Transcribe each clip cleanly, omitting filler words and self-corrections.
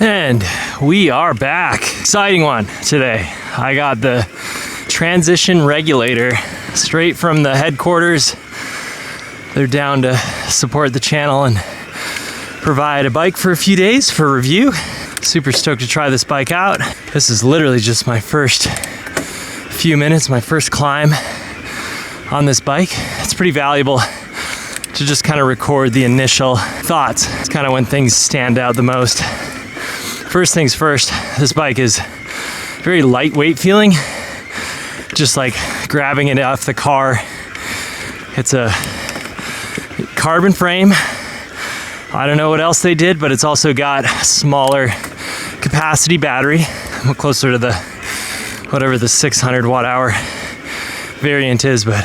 And we are back. Exciting one today. I got the Transition Regulator straight from the headquarters. They're down to support the channel and provide a bike for a few days for review. Super stoked to try this bike out. This is literally just my first few minutes, my first climb on this bike. It's pretty valuable to just kind of record the initial thoughts. It's kind of when things stand out the most. First things first, this bike is very lightweight feeling. Just like grabbing it off the car. It's a carbon frame. I don't know what else they did, but it's also got a smaller capacity battery. I'm closer to the whatever the 600 watt hour variant is, but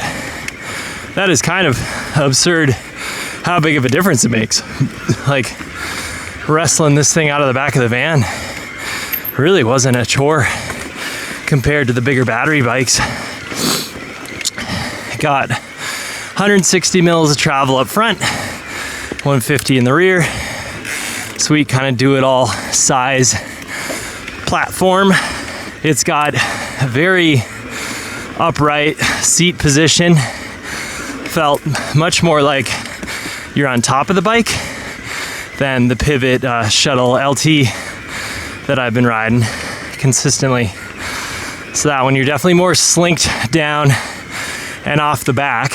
that is kind of absurd how big of a difference it makes. Like wrestling this thing out of the back of the van really wasn't a chore compared to the bigger battery bikes. Got 160 mils of travel up front, 150 in the rear. Sweet kind of do-it-all size platform. It's got a very upright seat position. Felt much more like you're on top of the bike than the Pivot Shuttle LT that I've been riding consistently. So that one, you're definitely more slinked down and off the back,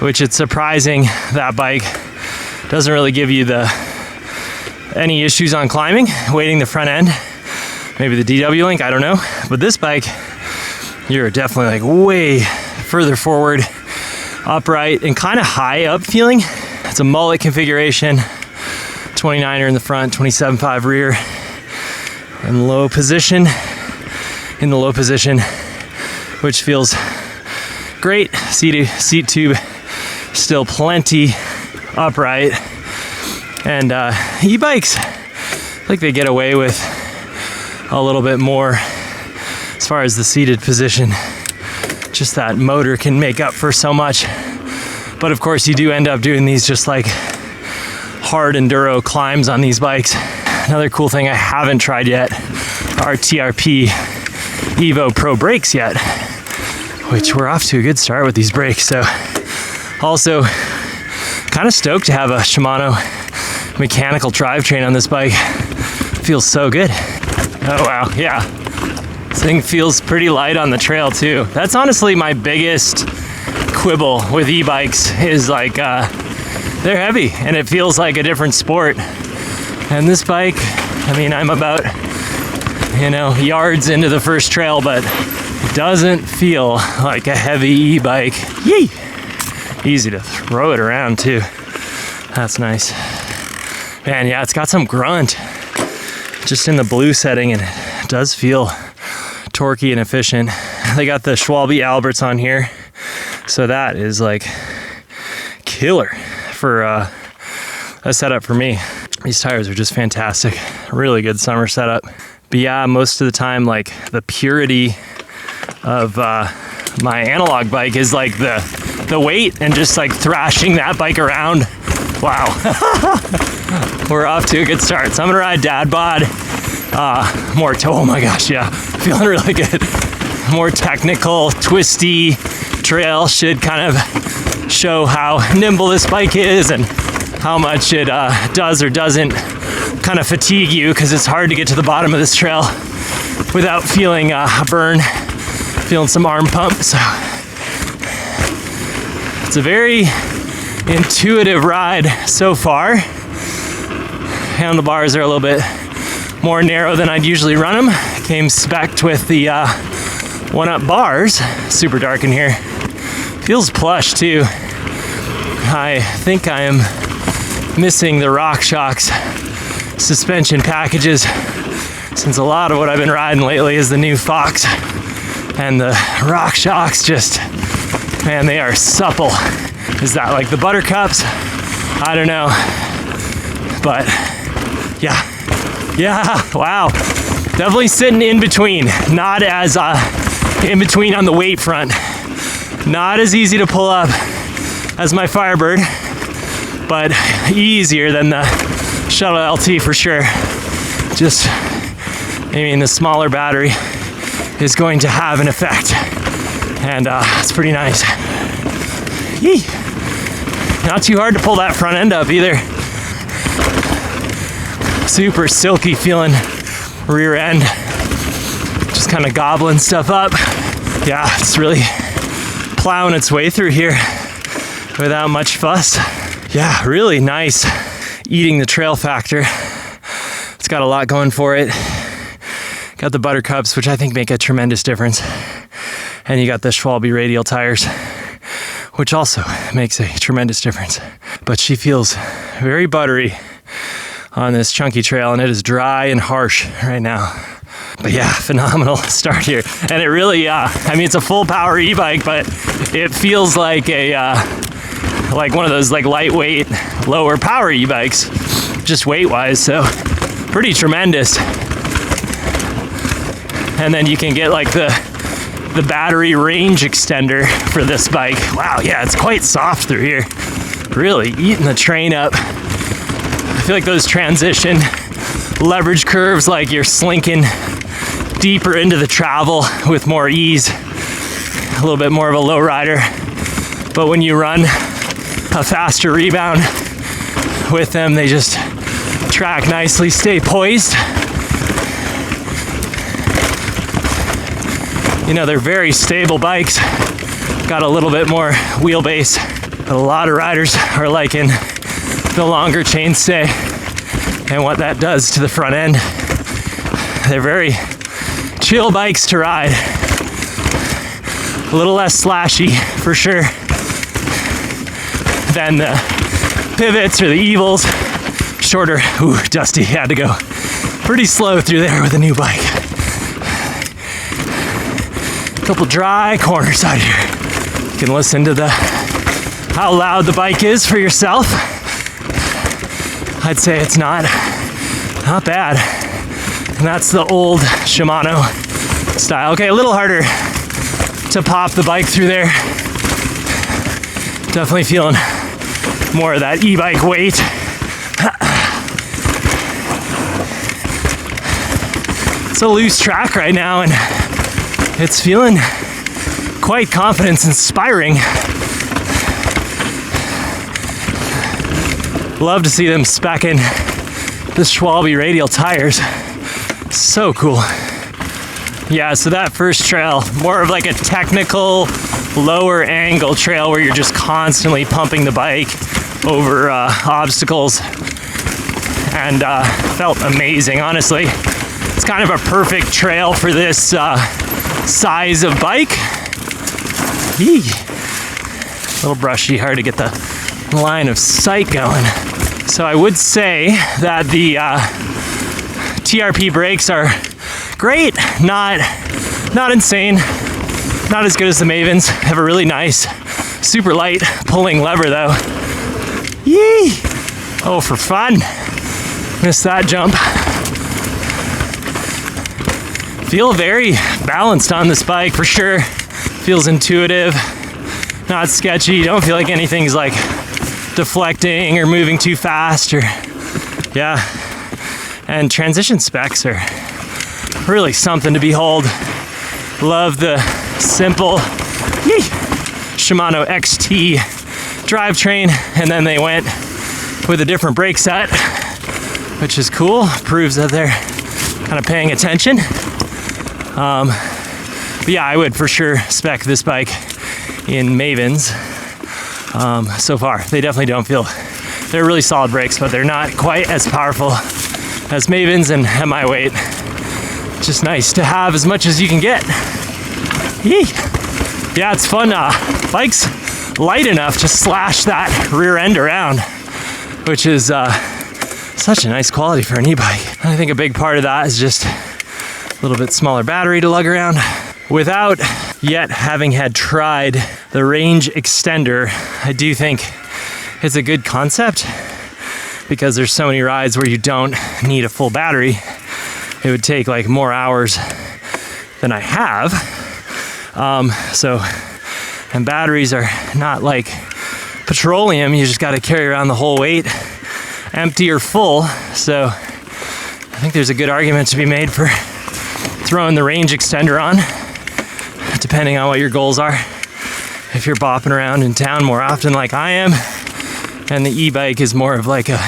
which it's surprising that bike doesn't really give you any issues on climbing, weighting the front end. Maybe the DW Link, I don't know. But this bike, you're definitely like way further forward, upright, and kind of high up feeling. It's a mullet configuration, 29er in the front, 27.5 rear, in low position, which feels great. Seat tube still plenty upright, and e-bikes, I think they get away with a little bit more as far as the seated position. Just that motor can make up for so much. But of course you do end up doing these just like hard enduro climbs on these bikes. Another cool thing I haven't tried yet are TRP EVO Pro brakes yet, which we're off to a good start with these brakes. So also kind of stoked to have a Shimano mechanical drivetrain on this bike. Feels so good. Oh wow, yeah. This thing feels pretty light on the trail too. That's honestly my biggest quibble with e-bikes is like they're heavy and it feels like a different sport. And this bike, I mean, I'm about, yards into the first trail, but it doesn't feel like a heavy e-bike. Yee! Easy to throw it around too. That's nice. Man, yeah, it's got some grunt just in the blue setting, and it does feel torquey and efficient. They got the Schwalbe Alberts on here, so that is like killer for a setup for me. These tires are just fantastic. Really good summer setup. But yeah, most of the time, like the purity of my analog bike is like the weight and just like thrashing that bike around. Wow. We're off to a good start. So I'm gonna ride Dad Bod. Oh my gosh, yeah. Feeling really good. More technical, twisty trail should kind of show how nimble this bike is and how much it does or doesn't kind of fatigue you, because it's hard to get to the bottom of this trail without feeling a burn, feeling some arm pump. So it's a very intuitive ride so far. Handlebars are a little bit more narrow than I'd usually run them. Came spec'd with the 1-up bars. Super dark in here. Feels plush too. I think I am missing the RockShox suspension packages, since a lot of what I've been riding lately is the new Fox, and the RockShox just, man, they are supple. Is that like the Buttercups? I don't know, but yeah, wow. Definitely sitting in between, not as in between on the weight front. Not as easy to pull up as my Firebird, but easier than the Shuttle LT for sure. just, the smaller battery is going to have an effect. And it's pretty nice. Yee. Not too hard to pull that front end up either. Super silky feeling rear end. Just kind of gobbling stuff up. Yeah, it's really plowing its way through here without much fuss. Yeah, really nice eating the trail factor. It's got a lot going for it. Got the buttercups, which I think make a tremendous difference. And you got the Schwalbe radial tires, which also makes a tremendous difference. But she feels very buttery on this chunky trail, and it is dry and harsh right now. But yeah, phenomenal start here. And it really, it's a full power e-bike, but it feels like like one of those like lightweight, lower power e-bikes, just weight-wise, so pretty tremendous. And then you can get like the battery range extender for this bike. Wow, yeah, it's quite soft through here. Really eating the train up. I feel like those transition leverage curves, like you're slinking deeper into the travel with more ease. A little bit more of a low rider. But when you run a faster rebound with them, they just track nicely, stay poised. They're very stable bikes. Got a little bit more wheelbase, but a lot of riders are liking the longer chainstay and what that does to the front end. They're very chill bikes to ride. A little less slashy for sure than the pivots or the evils. Shorter. Ooh, dusty. Had to go pretty slow through there with a new bike. Couple dry corners out here. You can listen to how loud the bike is for yourself. I'd say it's not bad. And that's the old Shimano style. Okay, a little harder to pop the bike through there. Definitely feeling more of that e-bike weight. It's a loose track right now, and it's feeling quite confidence inspiring. Love to see them speccing the Schwalbe radial tires. So cool. Yeah, so that first trail, more of like a technical lower angle trail where you're just constantly pumping the bike over obstacles, and felt amazing, honestly. It's kind of a perfect trail for this size of bike. Yee. A little brushy, hard to get the line of sight going. So I would say that the TRP brakes are great, not insane, not as good as the Mavens. Have a really nice, super light pulling lever though. Yee! Oh, for fun. Missed that jump. Feel very balanced on this bike for sure. Feels intuitive, not sketchy. Don't feel like anything's like deflecting or moving too fast, or yeah. And transition specs are really something to behold. Love the simple Shimano XT drivetrain, and then they went with a different brake set, which is cool. Proves that they're kind of paying attention. But yeah, I would for sure spec this bike in Mavens. So far, they definitely don't feel, they're really solid brakes, but they're not quite as powerful as Mavens, and at my weight, just nice to have as much as you can get. Yee. Yeah, it's fun. Bike's light enough to slash that rear end around, which is such a nice quality for an e-bike. I think a big part of that is just a little bit smaller battery to lug around. Without yet having had tried the range extender, I do think it's a good concept, because there's so many rides where you don't need a full battery. It would take like more hours than I have. And batteries are not like petroleum. You just got to carry around the whole weight, empty or full. So think there's a good argument to be made for throwing the range extender on, depending on what your goals are. If you're bopping around in town more often like I am, and the e-bike is more of like a,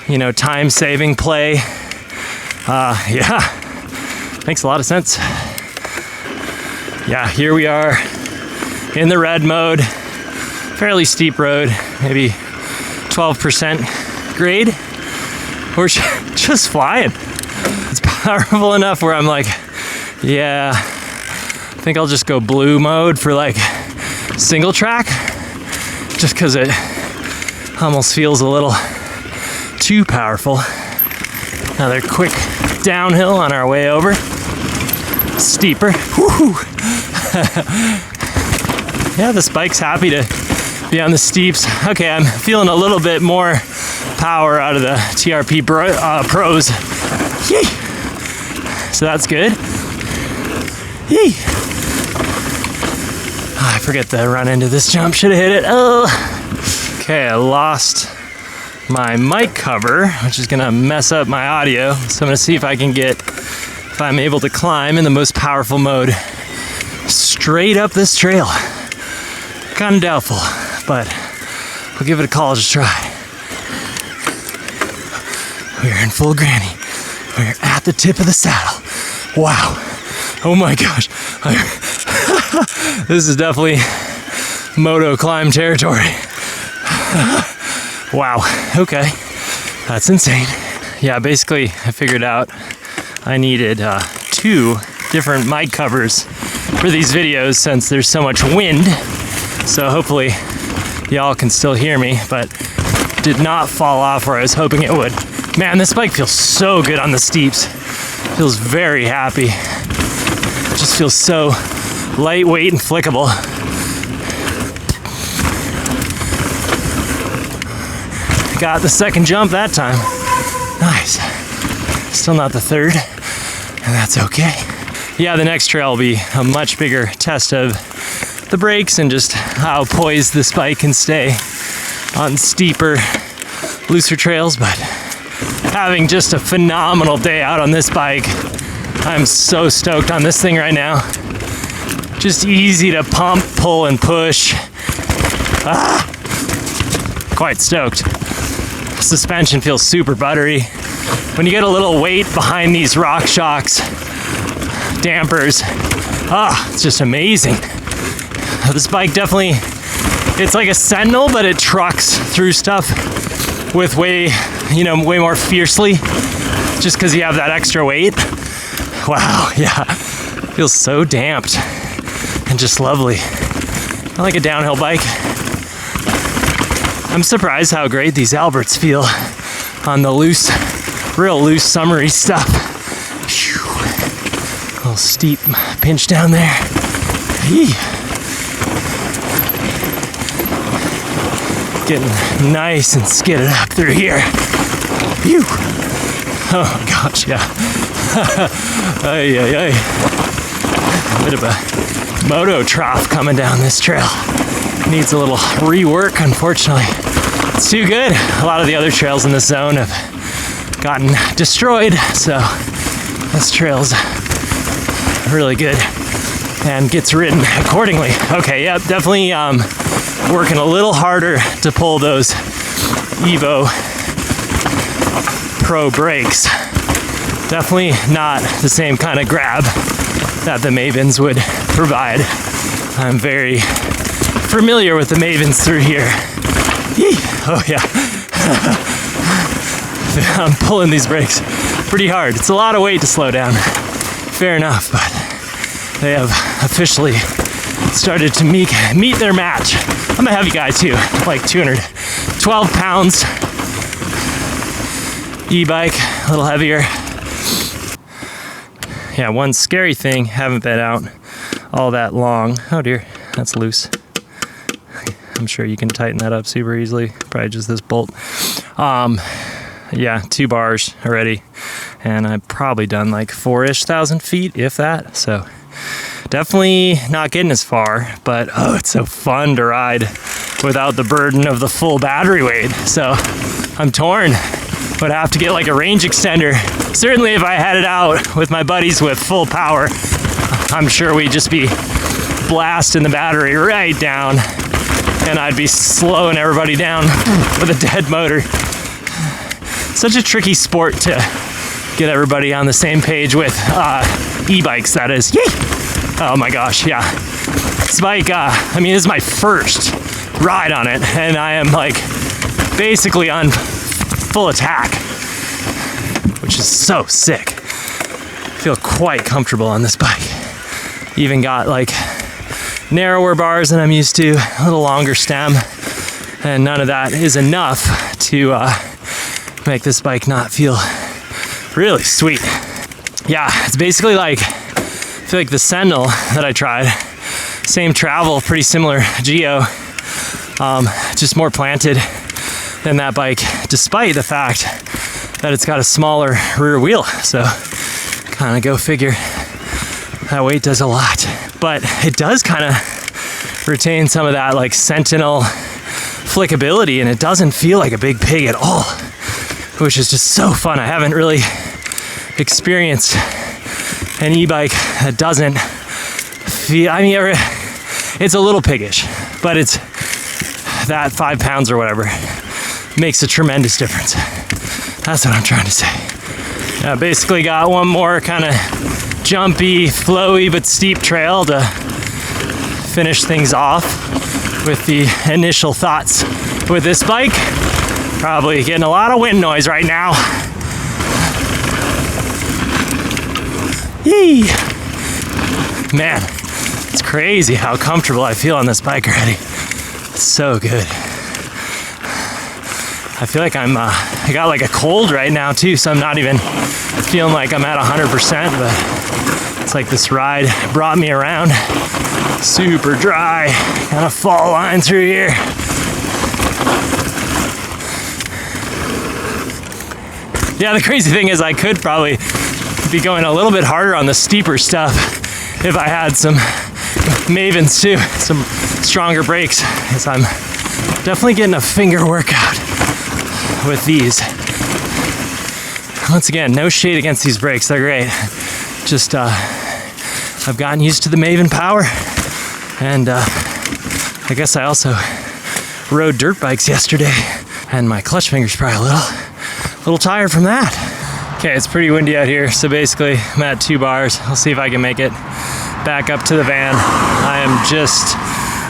you know, time-saving play, yeah, makes a lot of sense. Yeah, here we are in the red mode, fairly steep road, maybe 12% grade. We're just flying. It's powerful enough where I'm like, yeah, I think I'll just go blue mode for like single track, just because it almost feels a little too powerful. Another quick downhill on our way over. Steeper. Woo-hoo. Yeah, this bike's happy to be on the steeps. Okay, I'm feeling a little bit more power out of the TRP Pros. Yee. So that's good. Yee. Oh, I forget to run into this jump. Should have hit it. Oh. Okay, I lost my mic cover, which is gonna mess up my audio. So I'm gonna see if I'm able to climb in the most powerful mode straight up this trail. Kind of doubtful, but we'll give it a college try. We're in full granny. We're at the tip of the saddle. Wow. Oh my gosh. This is definitely moto climb territory. Wow. Okay. That's insane. Yeah, basically I figured out I needed 2 different mic covers for these videos since there's so much wind. So hopefully y'all can still hear me, but did not fall off where I was hoping it would. Man, this bike feels so good on the steeps. Feels very happy. Just feels so lightweight and flickable. Got the second jump that time. Nice. Still not the third, and that's okay. Yeah, the next trail will be a much bigger test of the brakes and just how poised this bike can stay on steeper, looser trails, but having just a phenomenal day out on this bike. I'm so stoked on this thing right now. Just easy to pump, pull, and push. Quite stoked. Suspension feels super buttery. When you get a little weight behind these RockShox dampers, it's just amazing. This bike definitely, it's like a Sentinel, but it trucks through stuff with way more fiercely, just because you have that extra weight. Wow, yeah, feels so damped and just lovely. I like a downhill bike. I'm surprised how great these Alberts feel on the real loose summery stuff. Whew. A little steep pinch down there. Eee. Getting nice and skidded up through here. Phew. Oh gosh, yeah. Ay, ay, ay. Bit of a moto trough coming down this trail. Needs a little rework, unfortunately. It's too good. A lot of the other trails in this zone have gotten destroyed, so this trail's really good and gets ridden accordingly. Okay, yep, definitely working a little harder to pull those EVO Pro brakes. Definitely not the same kind of grab that the Mavens would provide. I'm very familiar with the Mavens through here. Yee. Oh yeah. I'm pulling these brakes pretty hard. It's a lot of weight to slow down. Fair enough, but they have officially started to meet their match. I'm a heavy guy too, like 212 pounds. E-bike, a little heavier. Yeah, one scary thing, haven't been out all that long. Oh dear, that's loose. I'm sure you can tighten that up super easily. Probably just this bolt. Yeah, 2 bars already. And I've probably done like 4,000 feet, if that. So definitely not getting as far, but oh, it's so fun to ride without the burden of the full battery weight. So I'm torn. would have to get like a range extender. Certainly if I had it out with my buddies with full power, I'm sure we'd just be blasting the battery right down, and I'd be slowing everybody down with a dead motor. Such a tricky sport to get everybody on the same page with, e-bikes, that is. Yay! Oh my gosh, yeah. This bike, I mean, this is my first ride on it, and I am like basically on full attack, which is so sick. I feel quite comfortable on this bike. Even got like narrower bars than I'm used to, a little longer stem, and none of that is enough to make this bike not feel really sweet. Yeah, it's basically like, I feel like the Sentinel that I tried, same travel, pretty similar geo, just more planted than that bike, despite the fact that it's got a smaller rear wheel. So kind of go figure, that weight does a lot. But it does kind of retain some of that like Sentinel flickability, and it doesn't feel like a big pig at all, which is just so fun. I haven't really experienced an e-bike that doesn't feel, I mean, it's a little piggish, but it's that 5 pounds or whatever makes a tremendous difference. That's what I'm trying to say. I basically got one more kind of jumpy, flowy, but steep trail to finish things off with the initial thoughts with this bike. Probably getting a lot of wind noise right now. Yee! Man, it's crazy how comfortable I feel on this bike already. It's so good. I feel like I got like a cold right now too, so I'm not even feeling like I'm at 100%, but it's like this ride brought me around. Super dry, kind of fall line through here. Yeah, the crazy thing is I could probably be going a little bit harder on the steeper stuff if I had some Mavens too, some stronger brakes, because I'm definitely getting a finger workout with these. Once again, no shade against these brakes, they're great. Just I've gotten used to the Maven power, and I guess I also rode dirt bikes yesterday, and my clutch finger's probably a little tired from that. Okay, it's pretty windy out here, so basically I'm at 2 bars. I'll see if I can make it back up to the van. I am just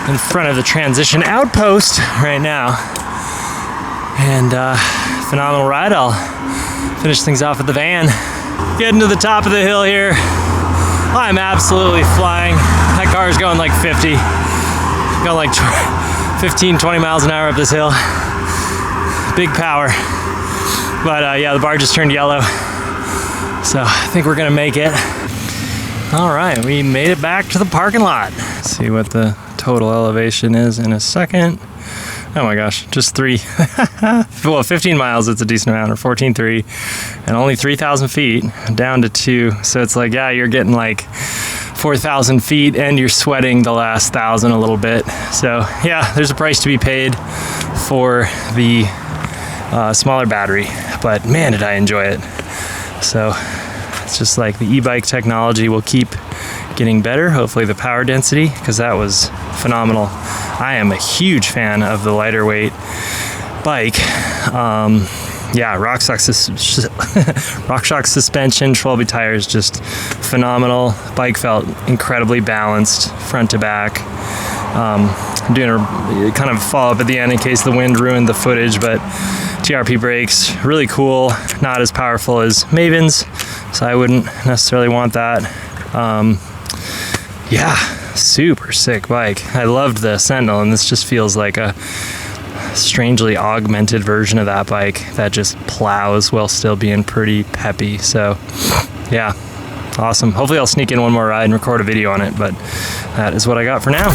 in front of the Transition outpost right now, and phenomenal ride. I'll finish things off at the van. Getting to the top of the hill here. I'm absolutely flying. That car is going like 50. Going like 15, 20 miles an hour up this hill. Big power. But yeah, the bar just turned yellow. So I think we're gonna make it. All right, we made it back to the parking lot. Let's see what the total elevation is in a second. Oh my gosh, just 3. Well, 15 miles, it's a decent amount, or 14.3, and only 3,000 feet down to 2. So it's like, yeah, you're getting like 4,000 feet and you're sweating the last 1,000 a little bit. So yeah, there's a price to be paid for the smaller battery, but man, did I enjoy it. So it's just like the e-bike technology will keep getting better. Hopefully the power density, because that was phenomenal. I am a huge fan of the lighter weight bike. Yeah, RockShox suspension, Schwalbe tires, just phenomenal. Bike felt incredibly balanced front to back. I'm doing a kind of follow up at the end in case the wind ruined the footage, but TRP brakes, really cool. Not as powerful as Mavens, so I wouldn't necessarily want that. Yeah, super sick bike. I loved the Sentinel, and this just feels like a strangely augmented version of that bike that just plows while still being pretty peppy. So yeah, awesome. Hopefully I'll sneak in one more ride and record a video on it, but that is what I got for now.